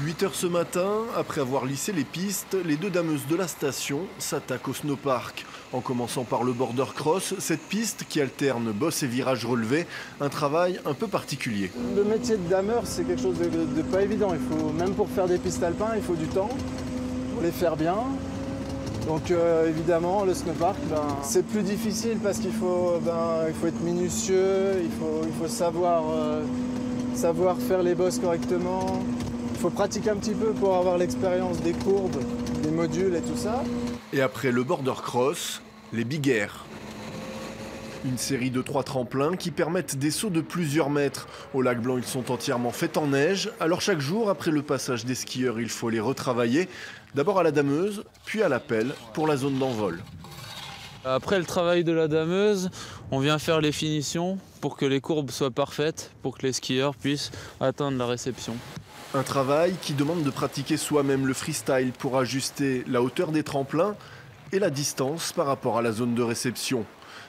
8 heures ce matin, après avoir lissé les pistes, les deux dameuses de la station s'attaquent au snowpark. En commençant par le border cross, cette piste qui alterne boss et virages relevés, un travail un peu particulier. Le métier de dameur, c'est quelque chose de pas évident. Même pour faire des pistes alpins, il faut du temps pour les faire bien. Donc évidemment, le snowpark, c'est plus difficile parce qu'il faut être minutieux, il faut savoir faire les bosses correctement. Il faut pratiquer un petit peu pour avoir l'expérience des courbes, des modules et tout ça. Et après le border cross, les big air. Une série de 3 tremplins qui permettent des sauts de plusieurs mètres. Au lac Blanc, ils sont entièrement faits en neige. Alors chaque jour, après le passage des skieurs, il faut les retravailler. D'abord à la dameuse, puis à la pelle pour la zone d'envol. Après le travail de la dameuse, on vient faire les finitions pour que les courbes soient parfaites, pour que les skieurs puissent atteindre la réception. Un travail qui demande de pratiquer soi-même le freestyle pour ajuster la hauteur des tremplins et la distance par rapport à la zone de réception.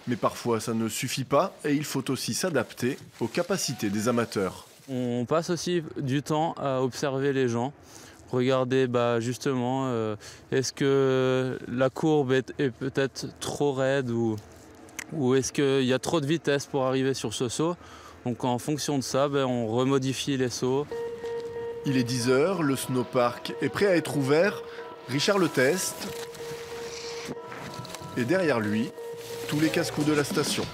Mais parfois ça ne suffit pas et il faut aussi s'adapter aux capacités des amateurs. On passe aussi du temps à observer les gens, regarder justement est-ce que la courbe est peut-être trop raide ou est-ce qu'il y a trop de vitesse pour arriver sur ce saut. Donc en fonction de ça, on remodifie les sauts. Il est 10 h, le snowpark est prêt à être ouvert. Richard le teste. Et derrière lui, tous les casse-coups de la station.